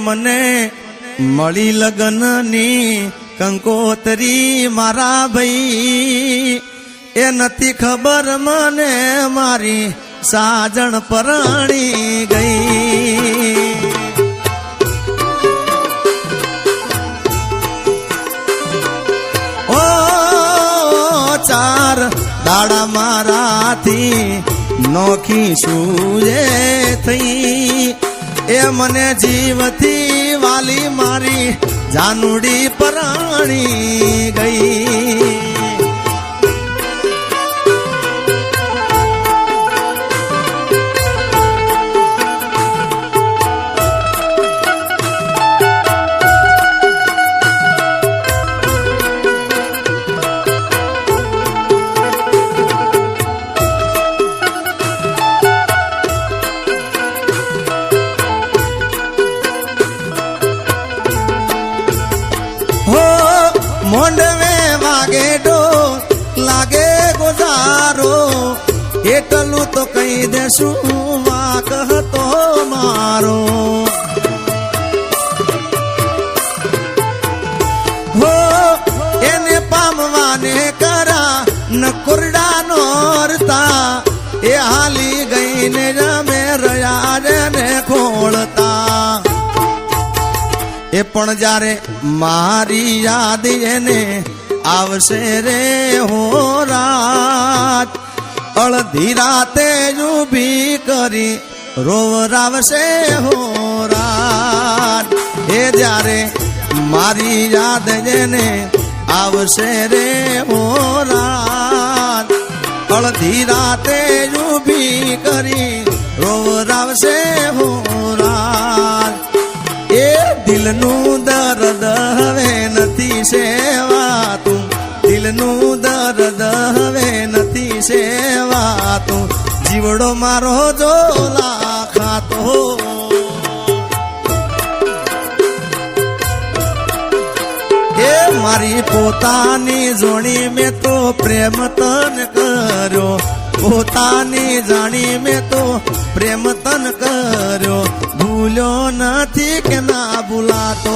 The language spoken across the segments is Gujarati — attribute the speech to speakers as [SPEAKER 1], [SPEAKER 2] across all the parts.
[SPEAKER 1] મને મળી લગનની કંકોતરી મારા ભાઈ એ નથી ખબર મને મારી સાજણ પરણી ગઈ ઓ ચાર દાડા મારાથી નોખી સૂજે થઈ એ મને જીવથી વાલી મારી જાનુડી પરાણી ગઈ મોંડવે વાગે ઢોલ લાગે ગોજારો એટલું તો કહી દેશું વાક હતો મારો હો એને પામવાને કરા નકોરડા નોરતા એ હાલી ગઈને રમે રહ્યા ને ખોળતા એ પણ જ્યારે મારી યાદ એને આવશે રે હો રાત અડધી રાતે ઊભી કરી રોવરાવશે હો રાત એ જ્યારે મારી યાદ એને આવશે રે હો રાત અડધી રાતે ઊભી કરી રોવરાવશે હો રાત એ દિલનું દર્દ હવે નથી સેવાતું દિલનું દર્દ હવે નથી સેવાતું જીવડો મારો જો લાખાતો એ મારી પોતાની જોડી મેં તો પ્રેમ તન કર્યો પોતાની જાણી મેં તો પ્રેમ તન કર્યો ભૂલ્યો નથી કે ના ભૂલાતો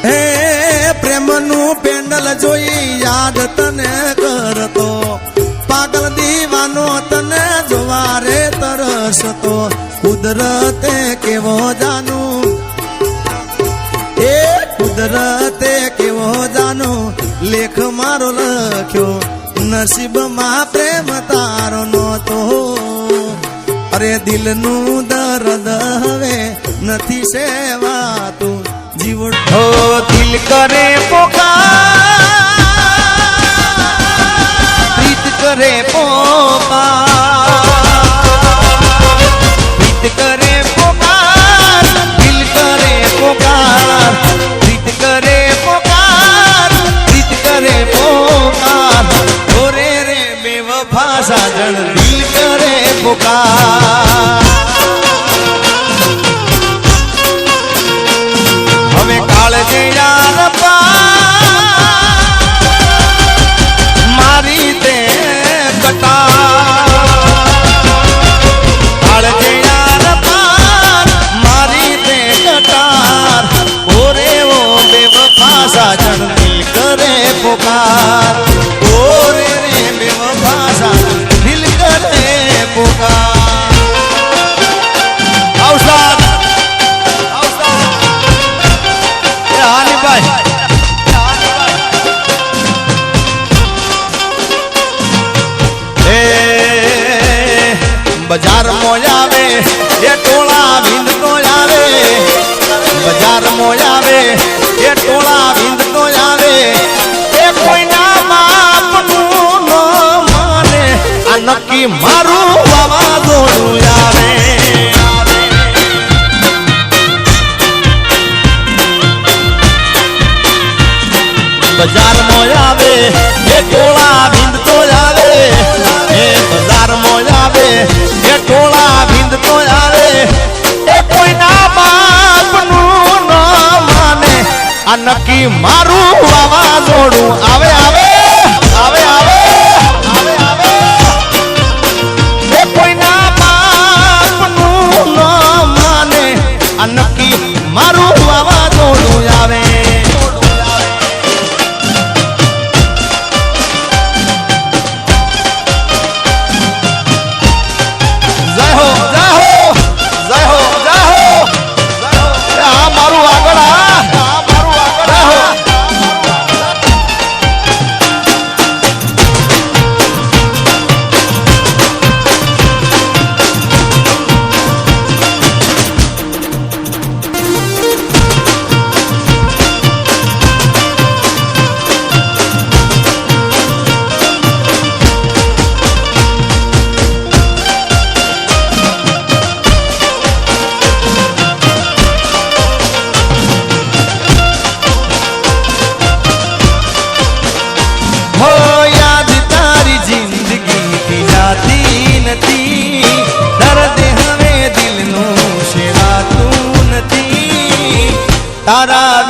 [SPEAKER 1] હે પ્રેમનું પેન્ડલ જોઈ યાદ તને કરતો પાગલ દીવાનો તને જોવા રે તરસતો કુદરતે કેવો જાનું એ કુદરતે કેવો જાનું લેખ મારો લખ્યો નસીબમાં પ્રેમ તારો નહોતો અરે દિલનું દર્દ હવે નથી સેવાતું જીવડો દિલ કરે પોકાર પ્રીત કરે પ્રીત કરે પોકાર દિલ કરે પોકાર પ્રીત કરે પોકાર પ્રીત કરે પોકાર ઓરે રે બેવફા સાજણ દિલ કરે પોકાર હવે કાળજે યાર મારી તે કટાર કાળજે યાર મારી તે કટાર ઓરે ઓ બેવફા સાજણ દિલ કરે પોકાર ઓરે રે બેવફા સાજણ દિલ કરે પોકાર આવસાદ બજાર મોયાવે એ ટોળા વિંદ તો આવે બજાર મોયાવે એ ટોળા વિંદ તો આવે એ કોઈના બાપનું ન માને આ નક્કી મારું વાવાઝોડું આવે બજાર મોયાવે એ ટોળા વિંદ તો આવે એ બજાર મોયાવે એ ટોળા વિંદ તો આવે એ કોઈના બાપનું ન માને આ નક્કી મારું વાવાઝોડું આવે આવે આવે આવે આવે આવે એ કોઈના તારા